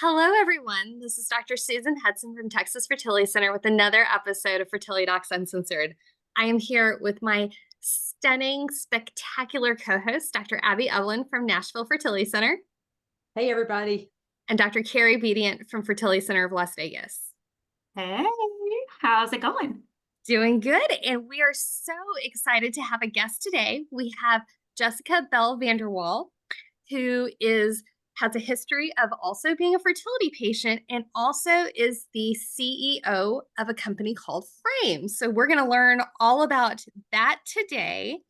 Hello, everyone. This is Dr. Susan Hudson from Texas Fertility Center with another episode of Fertility Docs Uncensored. I am here with my stunning, spectacular co-host, Dr. Eblen from Nashville Fertility Center, Hey, everybody. and Dr. Carrie Bedient from Fertility Center of Las Vegas. Hey, how's it going? Doing good, and we are so excited to have a guest today. We have Jessica Bell Vanderwall, who has a history of also being a fertility patient and also is the CEO of a company called Frame. So we're going to learn all about that today.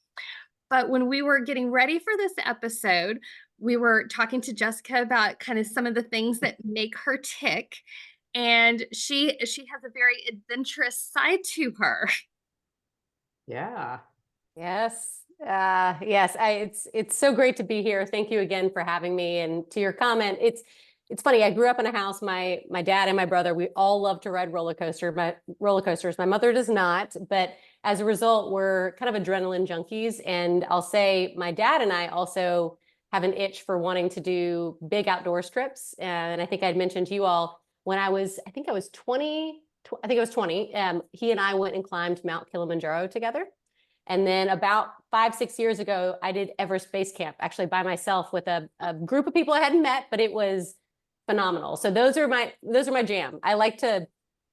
But when we were getting ready for this episode, we were talking to Jessica about kind of some of the things that make her tick. And she has a very adventurous side to her. Yeah. Yes. Yes. It's so great to be here. Thank you again for having me. And to your comment, it's funny. I grew up in a house. My dad and my brother, we all love to ride roller coasters. My mother does not, but as a result, we're kind of adrenaline junkies. And I'll say my dad and I also have an itch for wanting to do big outdoors trips. And I think I'd mentioned to you all when I was 20, he and I went and climbed Mount Kilimanjaro together. And then about 5-6 years ago, I did Everest Base Camp, actually by myself with a group of people I hadn't met, but it was phenomenal. So those are my jam. I like to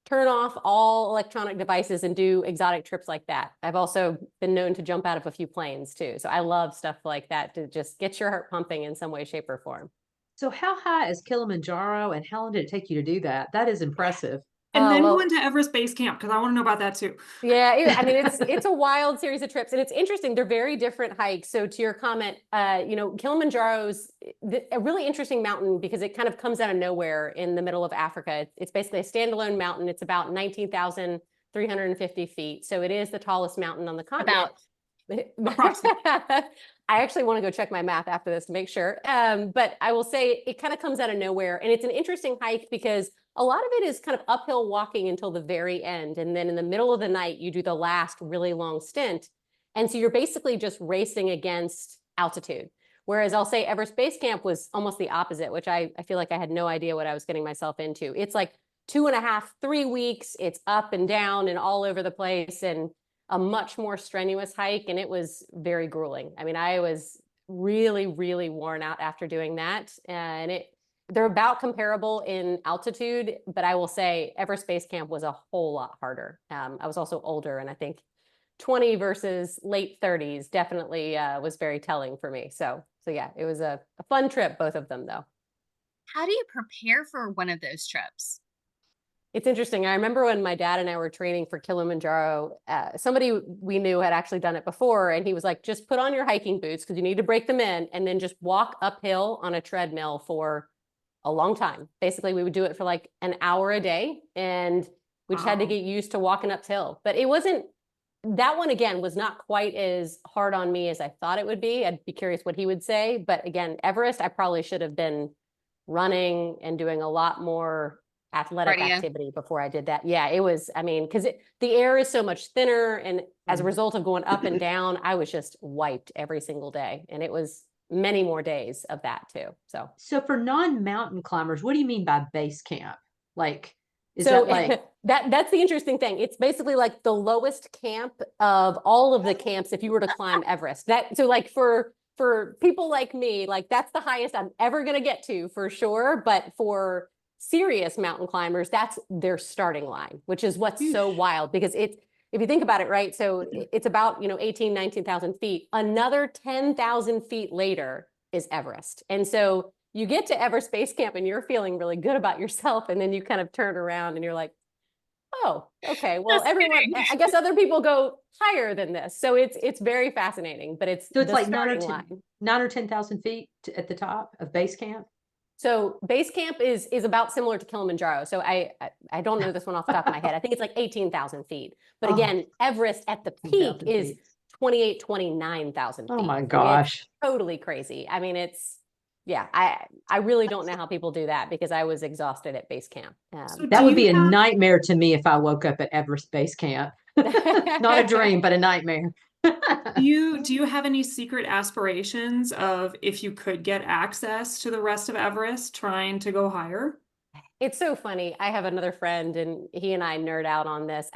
turn off all electronic devices and do exotic trips like that. I've also been known to jump out of a few planes too. So I love stuff like that to just get your heart pumping in some way, shape, or form. So how high is Kilimanjaro and how long did it take you to do that? That is impressive. And then you went to Everest Base Camp because I want to know about that too. Yeah, it's a wild series of trips, and it's interesting. They're very different hikes. So to your comment, Kilimanjaro's a really interesting mountain because it kind of comes out of nowhere in the middle of Africa. It's basically a standalone mountain. It's about 19,350 feet. So it is the tallest mountain on the continent. I actually want to go check my math after this to make sure. But I will say it kind of comes out of nowhere, and it's an interesting hike because a lot of it is kind of uphill walking until the very end. And then in the middle of the night, you do the last really long stint. And so you're basically just racing against altitude. Whereas I'll say Everest Base Camp was almost the opposite, which I feel like I had no idea what I was getting myself into. It's like 2.5, 3 weeks. It's up and down and all over the place and a much more strenuous hike. And it was very grueling. I mean, I was really, really worn out after doing that. And they're about comparable in altitude, but I will say Everest Base Camp was a whole lot harder. I was also older, and I think 20 versus late 30s definitely was very telling for me. So yeah, it was a fun trip, both of them though. How do you prepare for one of those trips? It's interesting. I remember when my dad and I were training for Kilimanjaro, somebody we knew had actually done it before, and he was like, just put on your hiking boots because you need to break them in, and then just walk uphill on a treadmill for a long time. Basically, we would do it for like an hour a day, and we just had to get used to walking uphill. But it wasn't, that one again was not quite as hard on me as I thought it would be. I'd be curious what he would say. But again, Everest, I probably should have been running and doing a lot more athletic activity before I did that. Yeah, it was, I mean, because the air is so much thinner. And as a result of going up and down, I was just wiped every single day. And it was many more days of that too. So for non-mountain climbers, what do you mean by base camp? Like, is that like that's the interesting thing. It's basically like the lowest camp of all of the camps if you were to climb Everest. So like for people like me, like that's the highest I'm ever going to get to for sure. But for serious mountain climbers, that's their starting line, which is what's so wild because if you think about it, right? So it's about, 18, 19,000 feet. Another 10,000 feet later is Everest. And so you get to Everest Base Camp and you're feeling really good about yourself. And then you kind of turn around and you're like, oh, okay. Well, I guess other people go higher than this. So it's very fascinating, but it's like 9 or 10,000 feet at the top of base camp. So base camp is about similar to Kilimanjaro. So I don't know this one off the top of my head. I think it's like 18,000 feet. But again, Everest at the peak is 29,000 feet. Oh my gosh. It's totally crazy. I mean, I really don't know how people do that because I was exhausted at base camp. So that would be a nightmare to me if I woke up at Everest Base Camp. Not a dream, but a nightmare. Do you have any secret aspirations of if you could get access to the rest of Everest, trying to go higher? It's so funny. I have another friend and he and I nerd out on this.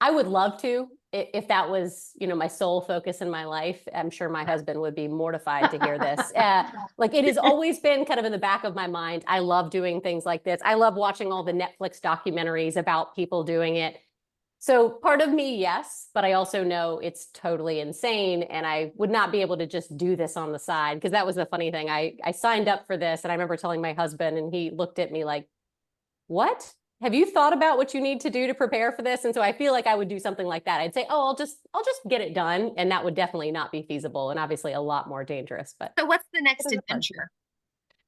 I would love to, if that was, my sole focus in my life. I'm sure my husband would be mortified to hear this. Like it has always been kind of in the back of my mind. I love doing things like this. I love watching all the Netflix documentaries about people doing it. So part of me, yes, but I also know it's totally insane and I would not be able to just do this on the side, because that was the funny thing. I signed up for this and I remember telling my husband and he looked at me like, what? Have you thought about what you need to do to prepare for this? And so I feel like I would do something like that. I'd say, oh, I'll just get it done. And that would definitely not be feasible and obviously a lot more dangerous. But So what's the next adventure?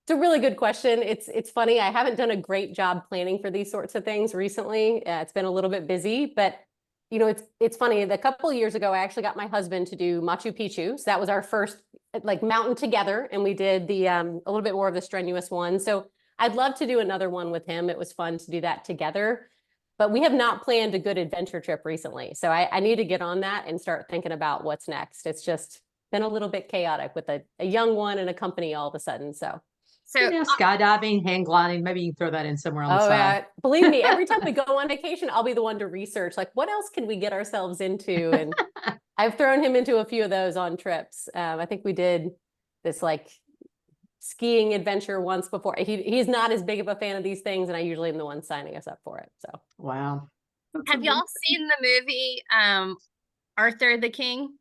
it's a really good question. It's funny. I haven't done a great job planning for these sorts of things recently. It's been a little bit busy, but it's funny. A couple of years ago, I actually got my husband to do Machu Picchu. So that was our first like mountain together, and we did the a little bit more of the strenuous one. So I'd love to do another one with him. It was fun to do that together, but we have not planned a good adventure trip recently. So I need to get on that and start thinking about what's next. It's just been a little bit chaotic with a young one and a company all of a sudden. So skydiving, hang gliding, maybe you can throw that in somewhere on the side. Yeah. Believe me, every time we go on vacation, I'll be the one to research, like, what else can we get ourselves into? And I've thrown him into a few of those on trips. I think we did this like skiing adventure once before. He's not as big of a fan of these things, and I usually am the one signing us up for it. So wow. Have y'all seen the movie Arthur the King?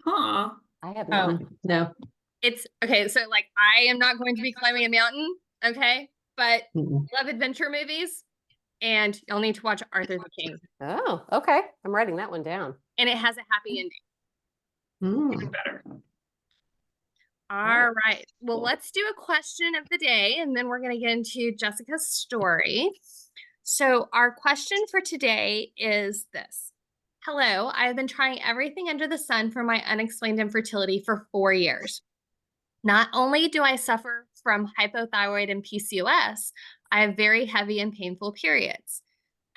Huh. I have not. No. It's okay. So like, I am not going to be climbing a mountain. Okay. But love adventure movies, and you'll need to watch Arthur the King. Oh, okay. I'm writing that one down. And it has a happy ending. Even better. All right. Well, let's do a question of the day, and then we're going to get into Jessica's story. So our question for today is this. Hello, I have been trying everything under the sun for my unexplained infertility for 4 years. Not only do I suffer from hypothyroid and PCOS, I have very heavy and painful periods.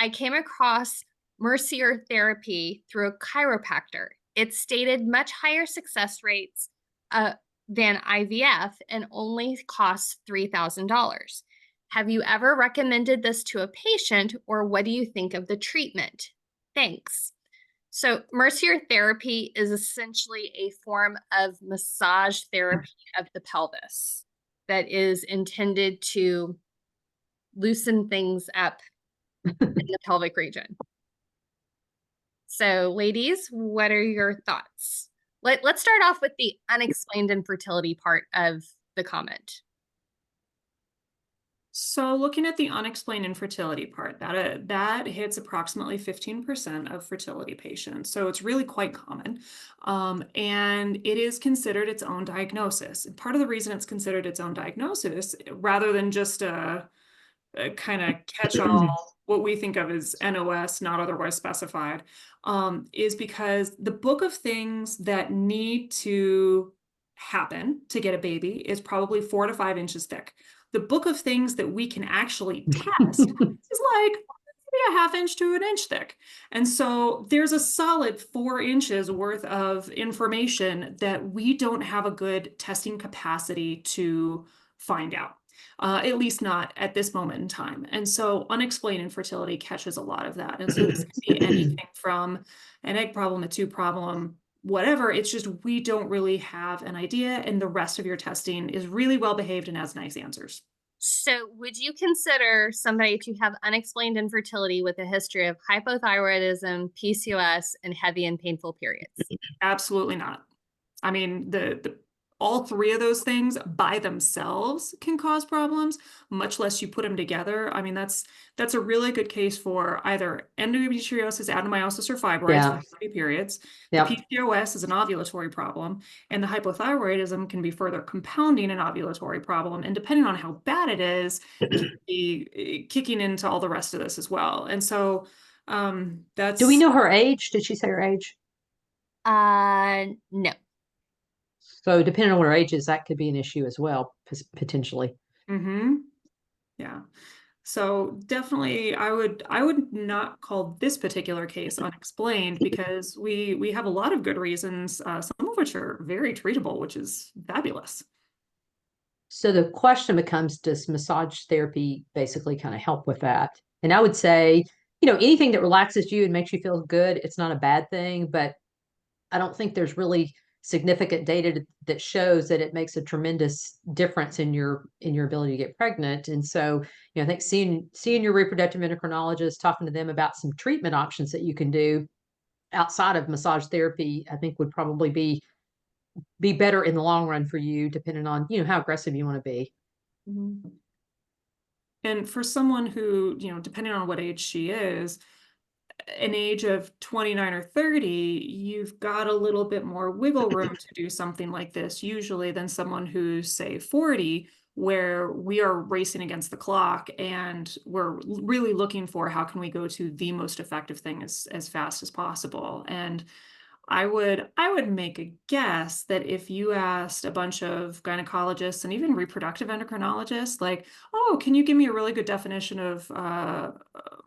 I came across Mercier therapy through a chiropractor. It stated much higher success rates than IVF and only costs $3,000. Have you ever recommended this to a patient, or what do you think of the treatment? Thanks. So Mercier therapy is essentially a form of massage therapy of the pelvis that is intended to loosen things up in the pelvic region. So ladies, what are your thoughts? Let's start off with the unexplained infertility part of the comment. So looking at the unexplained infertility part, that hits approximately 15% of fertility patients. So it's really quite common. And it is considered its own diagnosis. And part of the reason it's considered its own diagnosis, rather than just a kind of catch-all, what we think of as NOS, not otherwise specified, is because the book of things that need to happen to get a baby is probably 4 to 5 inches thick. The book of things that we can actually test is like maybe a ½ inch to an inch thick. And so there's a solid 4 inches worth of information that we don't have a good testing capacity to find out. At least not at this moment in time. And so unexplained infertility catches a lot of that. And so this can be anything from an egg problem, a tube problem, whatever. It's just we don't really have an idea, and the rest of your testing is really well behaved and has nice answers. So would you consider somebody to have unexplained infertility with a history of hypothyroidism, PCOS, and heavy and painful periods? Absolutely not. I mean, all 3 of those things by themselves can cause problems, much less you put them together. I mean, that's a really good case for either endometriosis, adenomyosis, or fibroids for periods. Yep. The PCOS is an ovulatory problem, and the hypothyroidism can be further compounding an ovulatory problem. And depending on how bad it is, it can be kicking into all the rest of this as well. And so that's... Do we know her age? Did she say her age? No. So depending on what her age is, that could be an issue as well, potentially. Yeah. So definitely I would not call this particular case unexplained, because we have a lot of good reasons, some of which are very treatable, which is fabulous. So the question becomes, does massage therapy basically kind of help with that? And I would say, anything that relaxes you and makes you feel good, it's not a bad thing, but I don't think there's really significant data that shows that it makes a tremendous difference in your ability to get pregnant. And so, I think seeing your reproductive endocrinologist, talking to them about some treatment options that you can do outside of massage therapy, I think would probably be better in the long run for you, depending on, how aggressive you want to be. Mhm. And for someone who, depending on what age she is, an age of 29 or 30, you've got a little bit more wiggle room to do something like this usually than someone who's, say, 40, where we are racing against the clock and we're really looking for how can we go to the most effective thing as fast as possible. And I would make a guess that if you asked a bunch of gynecologists and even reproductive endocrinologists, like, oh, can you give me a really good definition of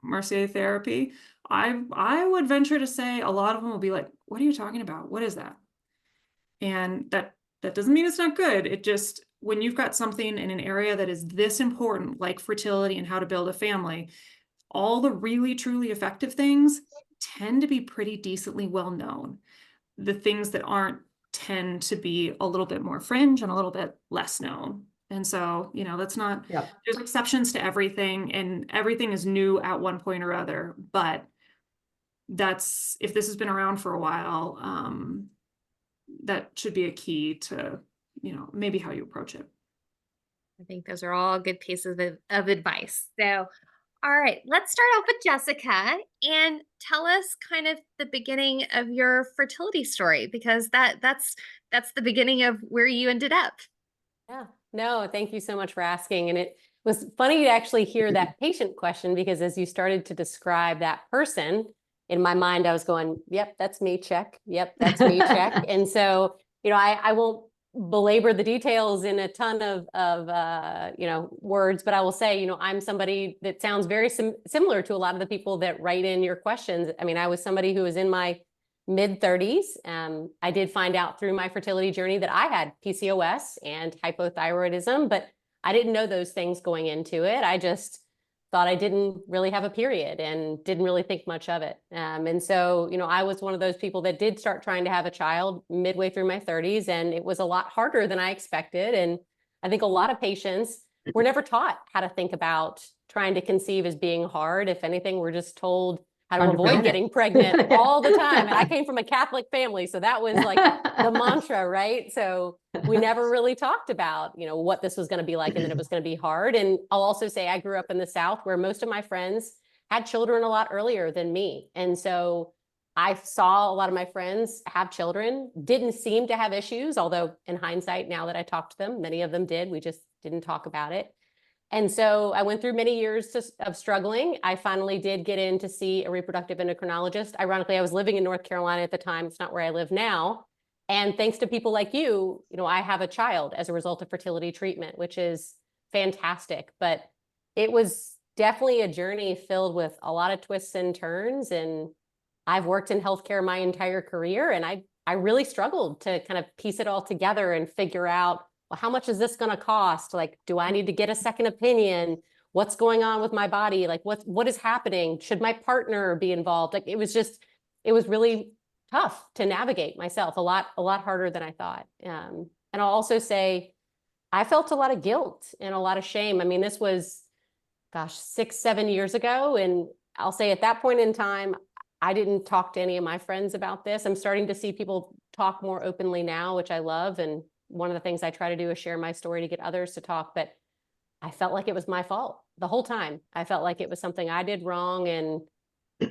Mercier therapy? I would venture to say a lot of them will be like, what are you talking about? What is that? And that doesn't mean it's not good. It just, when you've got something in an area that is this important, like fertility and how to build a family, all the really truly effective things tend to be pretty decently well known. The things that aren't tend to be a little bit more fringe and a little bit less known. And so, that's not, Yep. there's exceptions to everything and everything is new at one point or other, but that's, if this has been around for a while, that should be a key to, maybe how you approach it. I think those are all good pieces of advice. So, all right, let's start off with Jessica and tell us kind of the beginning of your fertility story, because that's the beginning of where you ended up. Yeah, no, thank you so much for asking. And it was funny to actually hear that patient question, because as you started to describe that person, in my mind, I was going, yep, that's me, check. Yep, that's me, check. And so, I won't belabor the details in a ton of words, but I will say, I'm somebody that sounds very similar to a lot of the people that write in your questions. I mean, I was somebody who was in my mid-30s. I did find out through my fertility journey that I had PCOS and hypothyroidism, but I didn't know those things going into it. I just thought I didn't really have a period and didn't really think much of it. And so, I was one of those people that did start trying to have a child midway through my 30s, and it was a lot harder than I expected. And I think a lot of patients were never taught how to think about trying to conceive as being hard. If anything, we're just told how to avoid getting pregnant all the time. And I came from a Catholic family, so that was like the mantra, right? So we never really talked about, what this was going to be like and that it was going to be hard. And I'll also say I grew up in the South, where most of my friends had children a lot earlier than me. And so I saw a lot of my friends have children, didn't seem to have issues, although in hindsight, now that I talked to them, many of them did. We just didn't talk about it. And so I went through many years of struggling. I finally did get in to see a reproductive endocrinologist. Ironically, I was living in North Carolina at the time. It's not where I live now. And thanks to people like you, I have a child as a result of fertility treatment, which is fantastic. But it was definitely a journey filled with a lot of twists and turns. And I've worked in healthcare my entire career, and I really struggled to kind of piece it all together and figure out, well, how much is this going to cost? Like, do I need to get a second opinion? What's going on with my body? Like, what is happening? Should my partner be involved? Like, it was really tough to navigate myself, a lot harder than I thought. And I'll also say, I felt a lot of guilt and a lot of shame. I mean, this was, 6-7 years ago. And I'll say at that point in time, I didn't talk to any of my friends about this. I'm starting to see people talk more openly now, which I love. And one of the things I try to do is share my story to get others to talk, but I felt like it was my fault the whole time. I felt like it was something I did wrong, and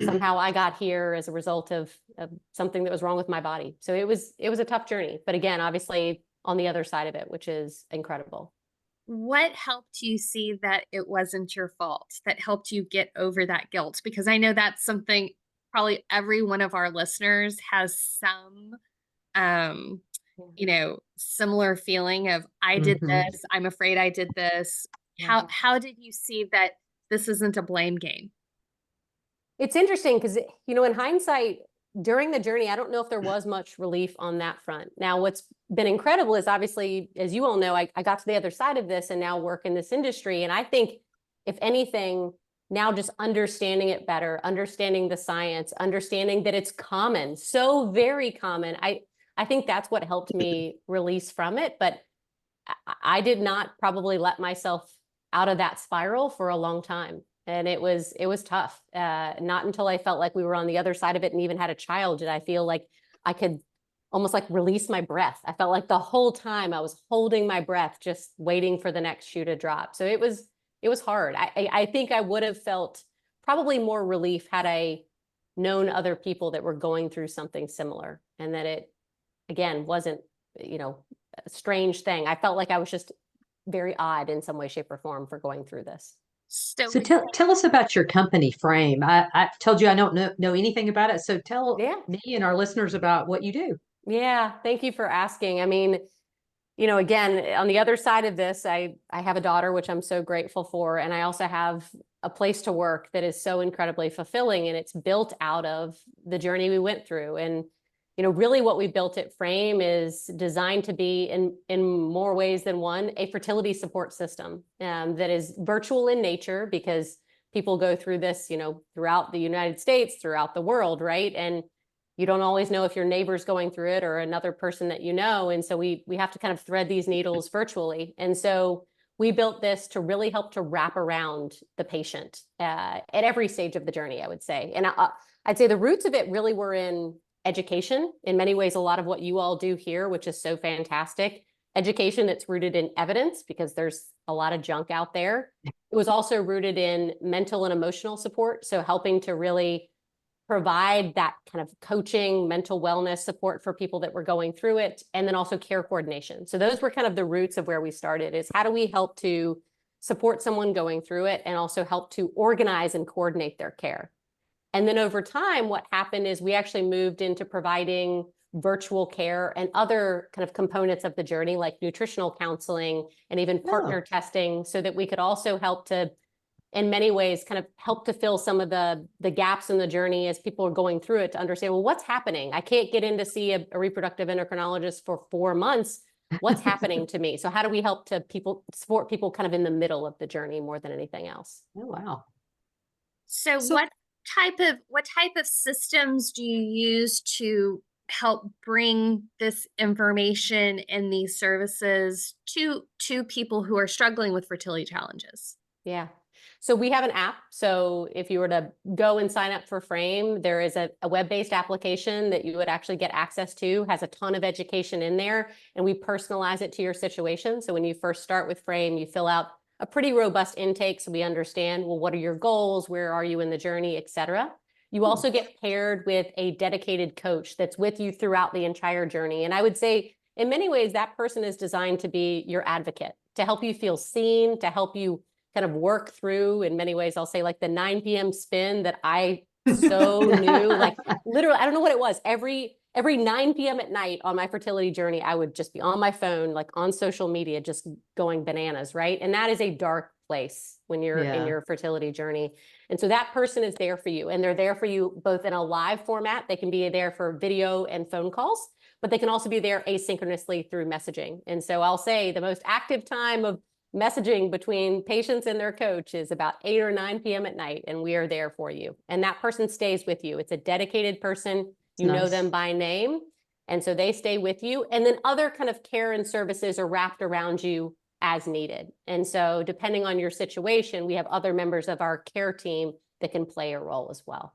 somehow I got here as a result of something that was wrong with my body. So it was a tough journey, but again, obviously on the other side of it, which is incredible. What helped you see that it wasn't your fault, that helped you get over that guilt? Because I know that's something probably every one of our listeners has some similar feeling of, I did this, I'm afraid I did this. How did you see that this isn't a blame game? It's interesting because, in hindsight, during the journey, I don't know if there was much relief on that front. Now, what's been incredible is obviously, as you all know, I got to the other side of this and now work in this industry. And I think, if anything, now just understanding it better, understanding the science, understanding that it's common, so very common. I think that's what helped me release from it. But I did not probably let myself out of that spiral for a long time. And it was tough. Not until I felt like we were on the other side of it and even had a child did I feel like I could almost like release my breath. I felt like the whole time I was holding my breath, just waiting for the next shoe to drop. So it was hard. I think I would have felt probably more relief had I known other people that were going through something similar, and that it, again, wasn't, a strange thing. I felt like I was just very odd in some way, shape, or form for going through this. So tell us about your company, Frame. I told you I don't know anything about it. So tell me and our listeners about what you do. Yeah, thank you for asking. I mean, again, on the other side of this, I have a daughter, which I'm so grateful for. And I also have a place to work that is so incredibly fulfilling. And it's built out of the journey we went through. And, really what we built at Frame is designed to be, in more ways than one, a fertility support system that is virtual in nature, because people go through this, throughout the United States, throughout the world, right? And you don't always know if your neighbor's going through it or another person that you know. And so we have to kind of thread these needles virtually. And so we built this to really help to wrap around the patient at every stage of the journey, I would say. And I'd say the roots of it really were in education. In many ways, a lot of what you all do here, which is so fantastic. Education that's rooted in evidence, because there's a lot of junk out there. It was also rooted in mental and emotional support. So helping to really provide that kind of coaching, mental wellness support for people that were going through it, and then also care coordination. So those were kind of the roots of where we started, is how do we help to support someone going through it and also help to organize and coordinate their care. And then over time, what happened is we actually moved into providing virtual care and other kind of components of the journey, like nutritional counseling and even partner testing, so that we could also help to, in many ways, kind of help to fill some of the gaps in the journey as people are going through it, to understand, well, what's happening? I can't get in to see a reproductive endocrinologist for 4 months. What's happening to me? So how do we help to support people kind of in the middle of the journey more than anything else? Oh, wow. So what type of systems do you use to help bring this information and these services to people who are struggling with fertility challenges? Yeah. So we have an app. So if you were to go and sign up for Frame, there is a web-based application that you would actually get access to, has a ton of education in there, and we personalize it to your situation. So when you first start with Frame, you fill out a pretty robust intake, so we understand, well, what are your goals? Where are you in the journey, et cetera. You also get paired with a dedicated coach that's with you throughout the entire journey. And I would say, in many ways, that person is designed to be your advocate, to help you feel seen, to help you kind of work through, in many ways, I'll say, like the 9 p.m. spin that I so knew, like literally, I don't know what it was. Every 9 p.m. at night on my fertility journey, I would just be on my phone, like on social media, just going bananas, right? And that is a dark place when you're in your fertility journey. And so that person is there for you, and they're there for you both in a live format. They can be there for video and phone calls, but they can also be there asynchronously through messaging. And so I'll say the most active time of messaging between patients and their coach is about 8 or 9 p.m. at night, and we are there for you. And that person stays with you. It's a dedicated person. You know them by name, and so they stay with you. And then other kind of care and services are wrapped around you as needed. And so depending on your situation, we have other members of our care team that can play a role as well.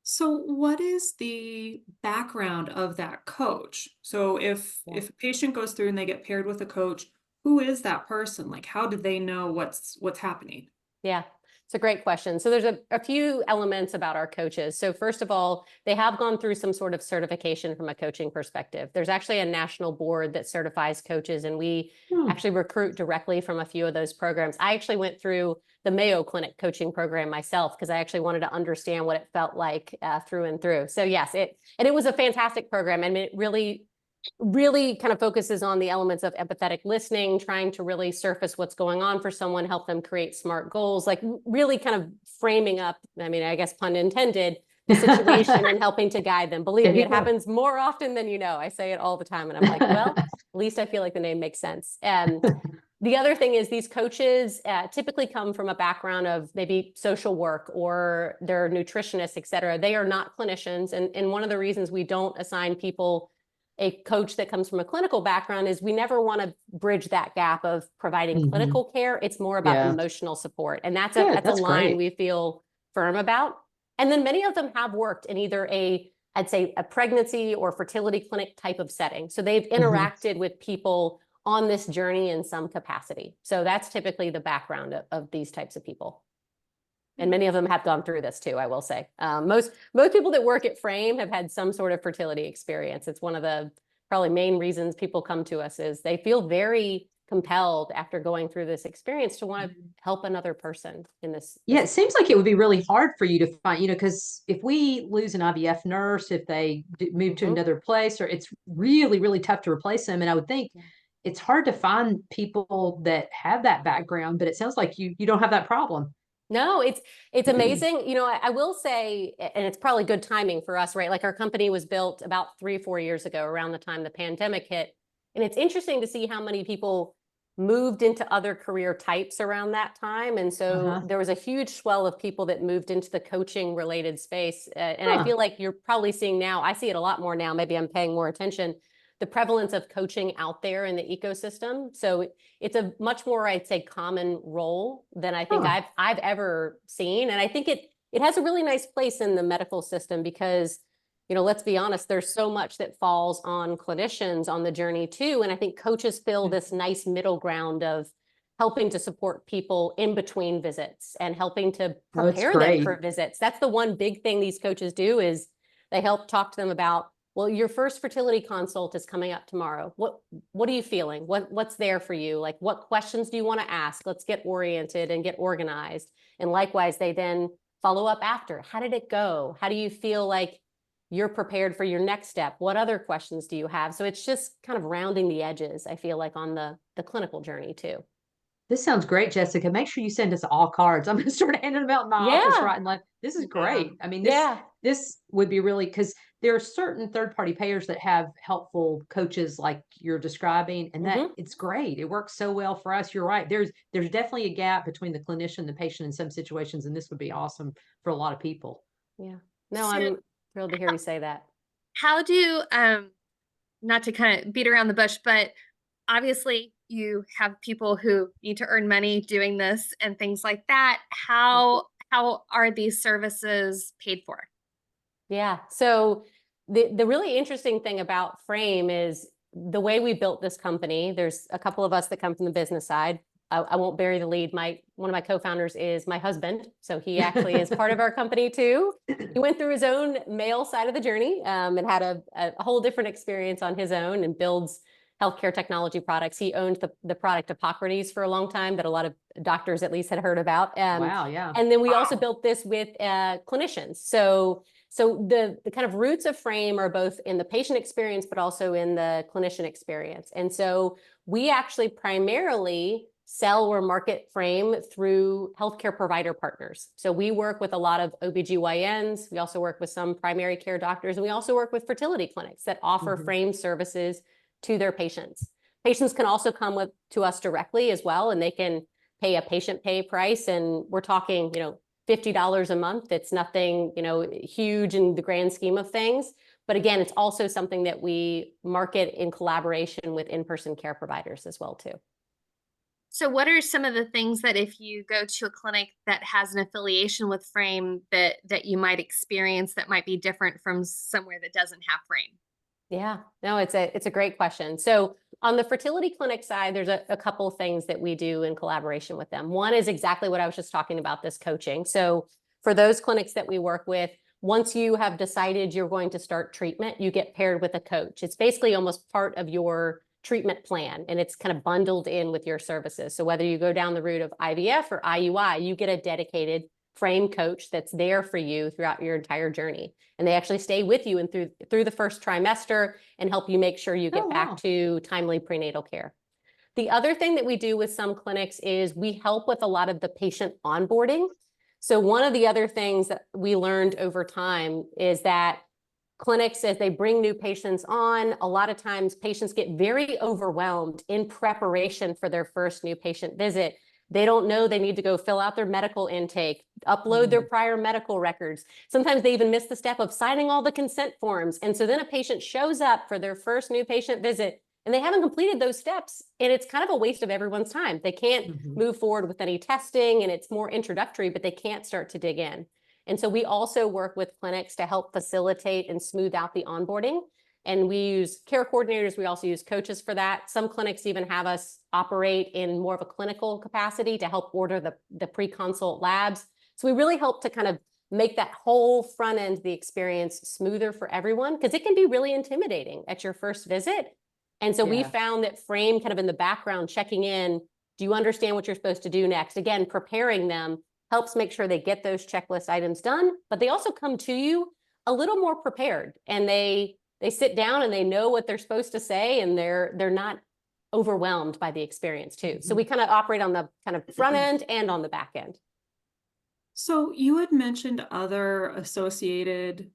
So what is the background of that coach? So if a patient goes through and they get paired with a coach, who is that person? Like, how do they know what's happening? Yeah, it's a great question. So there's a few elements about our coaches. So first of all, they have gone through some sort of certification from a coaching perspective. There's actually a national board that certifies coaches, and we actually recruit directly from a few of those programs. I actually went through the Mayo Clinic coaching program myself, because I actually wanted to understand what it felt like through and through. So yes, it was a fantastic program. I mean, it really kind of focuses on the elements of empathetic listening, trying to really surface what's going on for someone, help them create smart goals, like really kind of framing up, I mean, I guess pun intended, the situation and helping to guide them. Believe There me, you it go. happens more often than you know. I say it all the time, and I'm like, well, at least I feel like the name makes sense. The other thing is these coaches typically come from a background of maybe social work or they're nutritionists, et cetera. They are not clinicians. And one of the reasons we don't assign people a coach that comes from a clinical background is we never want to bridge that gap of providing clinical care. It's more about Yeah. emotional support. And that's Yeah, a that's line great. we feel firm about. And then many of them have worked in either I'd say a pregnancy or fertility clinic type of setting. So they've interacted with people on this journey in some capacity. So that's typically the background of these types of people. And many of them have gone through this too, I will say. Most people that work at Frame have had some sort of fertility experience. It's one of the probably main reasons people come to us is they feel very compelled after going through this experience to want to help another person in this. Yeah, it seems like it would be really hard for you to find, because if we lose an IVF nurse, if they move to another place, or it's really, really tough to replace them. And I would think it's hard to find people that have that background, but it sounds like you don't have that problem. No, it's amazing. You know, I will say, and it's probably good timing for us, right? Like our company was built about 3 or 4 years ago, around the time the pandemic hit. And it's interesting to see how many people moved into other career types around that time. And so there was a huge swell of people that moved into the coaching related space. And I feel like you're probably seeing now, I see it a lot more now, maybe I'm paying more attention, the prevalence of coaching out there in the ecosystem. So it's a much more, I'd say, common role than I think I've ever seen. And I think it has a really nice place in the medical system because, you know, let's be honest, there's so much that falls on clinicians on the journey too. And I think coaches fill this nice middle ground of helping to support people in between visits and helping to prepare them for visits. That's the one big thing these coaches do is they help talk to them about, well, your first fertility consult is coming up tomorrow. What are you feeling? What's there for you? Like, what questions do you want to ask? Let's get oriented and get organized. And likewise, they then follow up after. How did it go? How do you feel like you're prepared for your next step? What other questions do you have? So it's just kind of rounding the edges, I feel like, on the clinical journey too. This sounds great, Jessica. Make sure you send us all cards. I'm going to start handing them out in my office right now. This is great. I mean, this would be really, because there are certain third-party payers that have helpful coaches like you're describing, and that it's great. It works so well for us. You're right. There's definitely a gap between the clinician and the patient in some situations, and this would be awesome for a lot of people. Yeah. No, I'm thrilled to hear you say that. How do, not to kind of beat around the bush, but obviously you have people who need to earn money doing this and things like that. How are these services paid for? Yeah. So the really interesting thing about Frame is the way we built this company. There's a couple of us that come from the business side. I won't bury the lead. One of my co-founders is my husband. So he actually is part of our company too. He went through his own male side of the journey and had a whole different experience on his own and builds healthcare technology products. He owned the product Hippocrates for a long time that a lot of doctors at least had heard about. Wow, yeah. And then we also built this with clinicians. So the kind of roots of Frame are both in the patient experience, but also in the clinician experience. And so we actually primarily sell or market Frame through healthcare provider partners. So we work with a lot of OBGYNs. We also work with some primary care doctors, and we also work with fertility clinics that offer Frame services to their patients. Patients can also come to us directly as well, and they can pay a patient pay price. And we're talking, $50 a month. It's nothing, huge in the grand scheme of things. But again, it's also something that we market in collaboration with in-person care providers as well too. So what are some of the things that if you go to a clinic that has an affiliation with Frame that you might experience that might be different from somewhere that doesn't have Frame? Yeah, no, it's a great question. So on the fertility clinic side, there's a couple of things that we do in collaboration with them. One is exactly what I was just talking about, this coaching. So for those clinics that we work with, once you have decided you're going to start treatment, you get paired with a coach. It's basically almost part of your treatment plan, and it's kind of bundled in with your services. So whether you go down the route of IVF or IUI, you get a dedicated Frame coach that's there for you throughout your entire journey. And they actually stay with you and through the first trimester and help you make sure you get back to timely prenatal care. The other thing that we do with some clinics is we help with a lot of the patient onboarding. So one of the other things that we learned over time is that clinics, as they bring new patients on, a lot of times patients get very overwhelmed in preparation for their first new patient visit. They don't know they need to go fill out their medical intake, upload their prior medical records. Sometimes they even miss the step of signing all the consent forms. And so then a patient shows up for their first new patient visit and they haven't completed those steps. And it's kind of a waste of everyone's time. They can't move forward with any testing, and it's more introductory, but they can't start to dig in. And so we also work with clinics to help facilitate and smooth out the onboarding. And we use care coordinators. We also use coaches for that. Some clinics even have us operate in more of a clinical capacity to help order the pre-consult labs. So we really help to kind of make that whole front end of the experience smoother for everyone, because it can be really intimidating at your first visit. And so we found that Frame, kind of in the background, checking in, do you understand what you're supposed to do next? Again, preparing them helps make sure they get those checklist items done, but they also come to you a little more prepared, and they sit down and they know what they're supposed to say, and they're not overwhelmed by the experience too. So we kind of operate on the kind of front end and on the back end. So you had mentioned other associated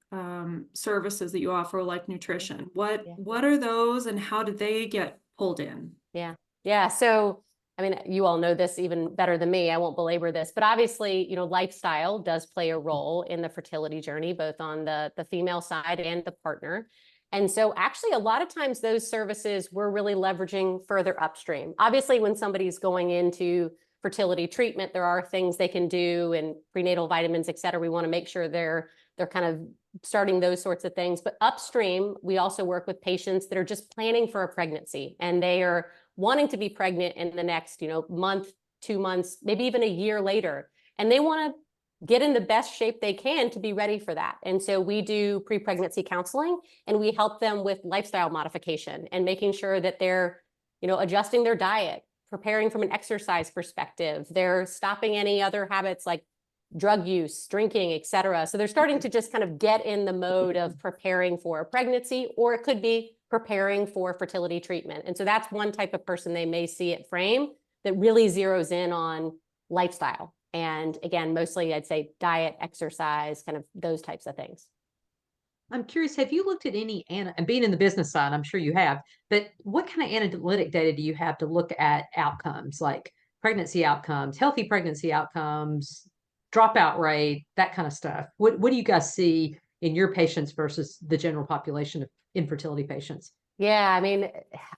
services that you offer, like nutrition. What are those, and how did they get pulled in? Yeah. So, I mean, you all know this even better than me. I won't belabor this, but obviously, you know, lifestyle does play a role in the fertility journey, both on the female side and the partner. And so actually, a lot of times those services we're really leveraging further upstream. Obviously, when somebody's going into fertility treatment, there are things they can do, and prenatal vitamins, et cetera. We want to make sure they're kind of starting those sorts of things. But upstream, we also work with patients that are just planning for a pregnancy, and they are wanting to be pregnant in the next, you know, month, 2 months, maybe even a year later. And they want to get in the best shape they can to be ready for that. And so we do pre-pregnancy counseling, and we help them with lifestyle modification and making sure that they're, you know, adjusting their diet, preparing from an exercise perspective. They're stopping any other habits like drug use, drinking, et cetera. So they're starting to just kind of get in the mode of preparing for a pregnancy, or it could be preparing for fertility treatment. And so that's one type of person they may see at Frame that really zeroes in on lifestyle. And again, mostly I'd say diet, exercise, kind of those types of things. I'm curious, have you looked at any, and being in the business side, I'm sure you have, but what kind of analytic data do you have to look at outcomes, like pregnancy outcomes, healthy pregnancy outcomes, dropout rate, that kind of stuff? What do you guys see in your patients versus the general population of infertility patients? Yeah, I mean,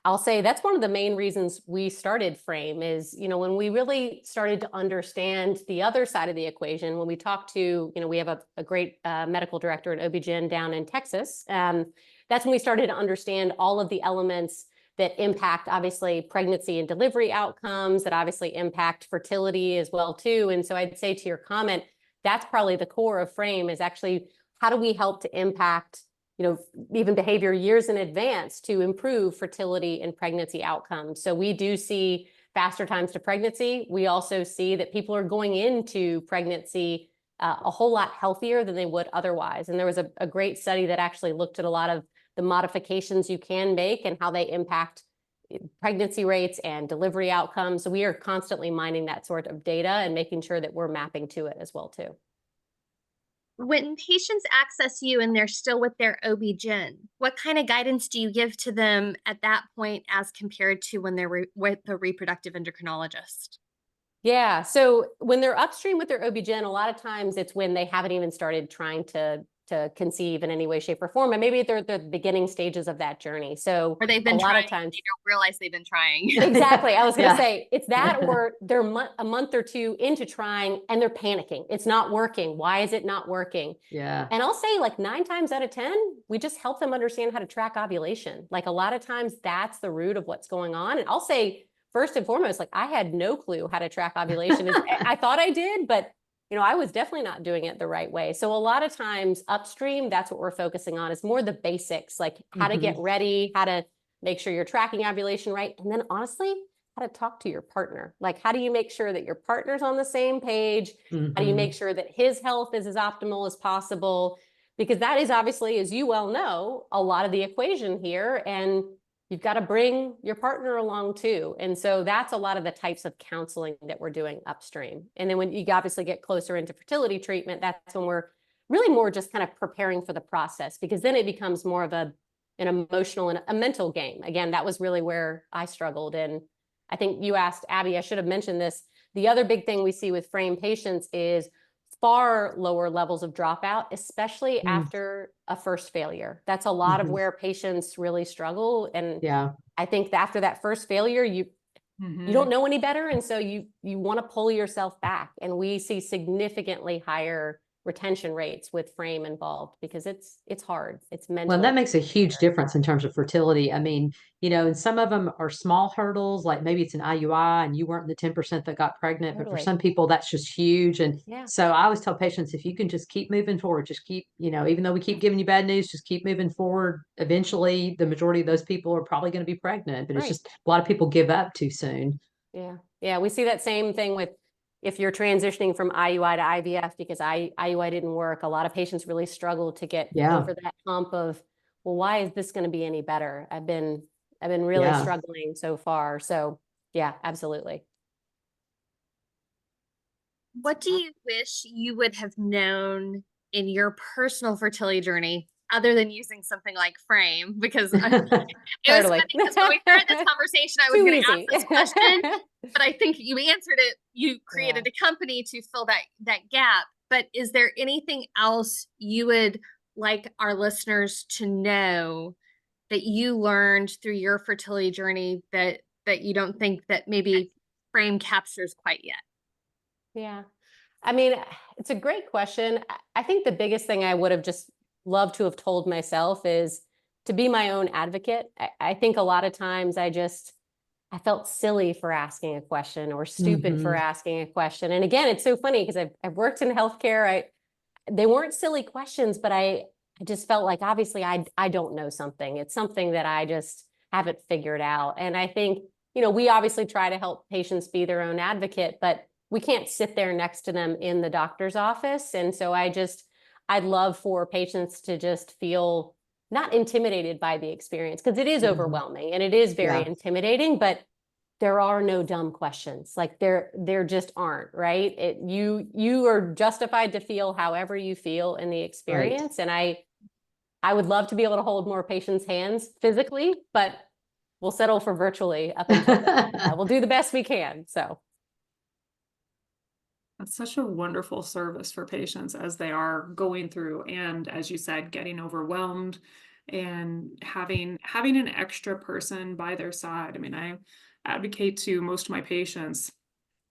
I'll say that's one of the main reasons we started Frame is, you know, when we really started to understand the other side of the equation, when we talked to, you know, we have a great medical director at OB-GYN down in Texas. That's when we started to understand all of the elements that impact, obviously, pregnancy and delivery outcomes, that obviously impact fertility as well, too. And so I'd say, to your comment, that's probably the core of Frame, is actually how do we help to impact, you know, even behavior years in advance to improve fertility and pregnancy outcomes. So we do see faster times to pregnancy. We also see that people are going into pregnancy a whole lot healthier than they would otherwise. And there was a great study that actually looked at a lot of the modifications you can make and how they impact pregnancy rates and delivery outcomes. So we are constantly mining that sort of data and making sure that we're mapping to it as well, too. When patients access you and they're still with their OB-GYN, what kind of guidance do you give to them at that point as compared to when they're with the reproductive endocrinologist? Yeah, so when they're upstream with their OB-GYN, a lot of times it's when they haven't even started trying to conceive in any way, shape, or form, and maybe they're the beginning stages of that journey. So or they've been a lot trying, of times they don't realize they've been trying. Exactly. I was going to say it's that, or they're a month or two into trying and they're panicking. It's not working. Why is it not working? Yeah. And I'll say, like, 9 times out of 10, we just help them understand how to track ovulation. Like, a lot of times that's the root of what's going on. And I'll say, first and foremost, like, I had no clue how to track ovulation. I thought I did, but you know, I was definitely not doing it the right way. So a lot of times upstream, that's what we're focusing on, is more the basics, like how to get ready, how to make sure you're tracking ovulation right. And then honestly, how to talk to your partner. Like, how do you make sure that your partner's on the same page? How do you make sure that his health is as optimal as possible? Because that is obviously, as you well know, a lot of the equation here. And you've got to bring your partner along too. And so that's a lot of the types of counseling that we're doing upstream. And then when you obviously get closer into fertility treatment, that's when we're really more just kind of preparing for the process, because then it becomes more of an emotional and a mental game. Again, that was really where I struggled. And I think you asked Abby, I should have mentioned this. The other big thing we see with frame patients is far lower levels of dropout, especially after a first failure. That's a lot of where patients really struggle. And Yeah. I think after that first failure, you don't know any better. And so you want to pull yourself back. And we see significantly higher retention rates with frame involved, because it's hard. It's mental. Well, that makes a huge difference in terms of fertility. I mean, and some of them are small hurdles, like maybe it's an IUI and you weren't the 10% that got pregnant, but for Totally. some people that's just huge. And Yeah. so I always tell patients, if you can just keep moving forward, just keep, even though we keep giving you bad news, just keep moving forward. Eventually, the majority of those people are probably going to be pregnant, but it's Right. just a lot of people give up too soon. Yeah. Yeah. We see that same thing with if you're transitioning from IUI to IVF, because IUI didn't work. A lot of patients really struggle to get over that hump of, well, why is this going to be any better? I've been really struggling so far. So yeah, absolutely. What do you wish you would have known in your personal fertility journey, other than using something like frame? Because it was funny, because when we started this conversation, I was going to ask this question, but I think you answered it. You created a company to fill that gap. But is there anything else you would like our listeners to know that you learned through your fertility journey that you don't think that maybe frame captures quite yet? Yeah. I mean, it's a great question. I think the biggest thing I would have just loved to have told myself is to be my own advocate. I think a lot of times I felt silly for asking a question, or stupid for asking a question. And again, it's so funny because I've worked in healthcare. They weren't silly questions, but I just felt like, obviously I don't know something. It's something that I just haven't figured out. And I think, we obviously try to help patients be their own advocate, but we can't sit there next to them in the doctor's office. And so I'd love for patients to just feel not intimidated by the experience, because it is overwhelming and it is very intimidating, but there are no dumb questions. Like there just aren't, right? You are justified to feel however you feel in the experience. Right. And I would love to be able to hold more patients' hands physically, but we'll settle for virtually up until then. We'll do the best we can. So. That's such a wonderful service for patients as they are going through, and as you said, getting overwhelmed, and having an extra person by their side. I mean, I advocate to most of my patients,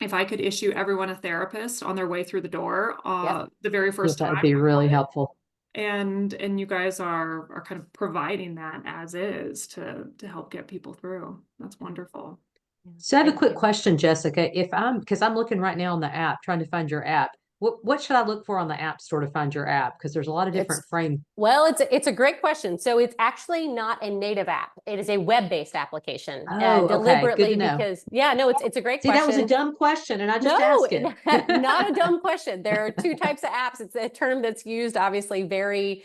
if I could issue everyone a therapist on their way through the door, the very first time, that would be really helpful. And you guys are kind of providing that as is to help get people through. That's wonderful. So I have a quick question, Jessica. Because I'm looking right now on the app, trying to find your app. What should I look for on the App Store to find your app? Because there's a lot of different frame. Well, it's a great question. So it's actually not a native app. It is a web-based application. Oh, deliberately, okay. Good to know. because it's a great question. That was a dumb question, and I just asked it. Not a dumb question. There are two types of apps. It's a term that's used obviously very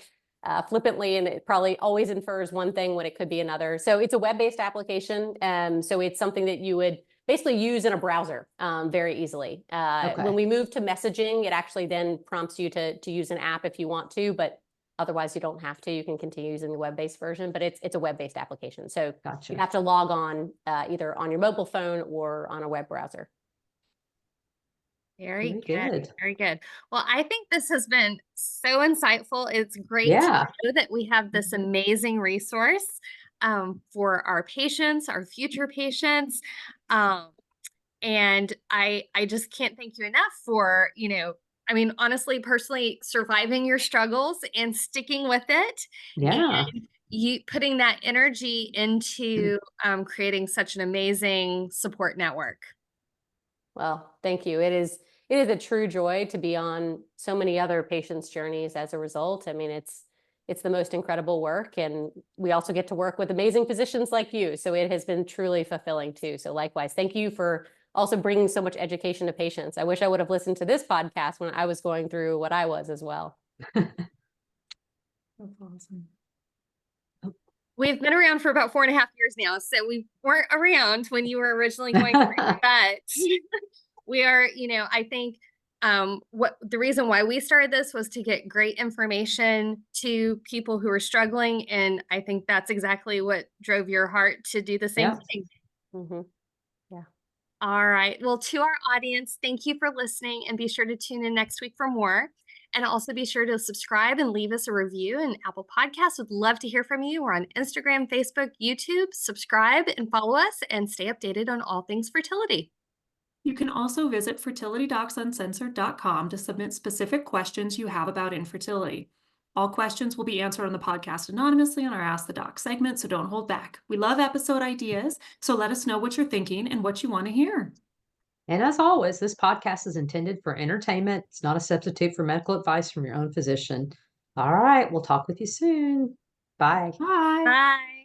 flippantly, and it probably always infers one thing when it could be another. So it's a web-based application. So it's something that you would basically use in a browser very easily. When we move to messaging, it actually then prompts you to use an app if you want to, but otherwise you don't have to. You can continue using the web-based version, but it's a web-based application. So you have to log on either on your mobile phone or on a web browser. Very good. Very good. Well, I think this has been so insightful. It's great to know that we have this amazing resource for our patients, our future patients. And I just can't thank you enough for, I mean, honestly, personally, surviving your struggles and sticking with it. Yeah. And you putting that energy into creating such an amazing support network. Well, thank you. It is a true joy to be on so many other patients' journeys as a result. I mean, it's the most incredible work, and we also get to work with amazing physicians like you. So it has been truly fulfilling too. So likewise, thank you for also bringing so much education to patients. I wish I would have listened to this podcast when I was going through what I was as well. That's awesome. We've been around for about 4.5 years now, so we weren't around when you were originally going through, but we are, I think what the reason why we started this was to get great information to people who are struggling, and I think that's exactly what drove your heart to do the same Yeah. thing. Mhm. All right. Well, to our audience, thank you for listening, and be sure to tune in next week for more. And also be sure to subscribe and leave us a review in Apple Podcasts. Would love to hear from you. We're on Instagram, Facebook, YouTube. Subscribe and follow us and stay updated on all things fertility. You can also visit fertilitydocsuncensored.com to submit specific questions you have about infertility. All questions will be answered on the podcast anonymously on our Ask the Doc segment, so don't hold back. We love episode ideas, so let us know what you're thinking and what you want to hear. And as always, this podcast is intended for entertainment. It's not a substitute for medical advice from your own physician. All right. We'll talk with you soon. Bye. Bye. Bye.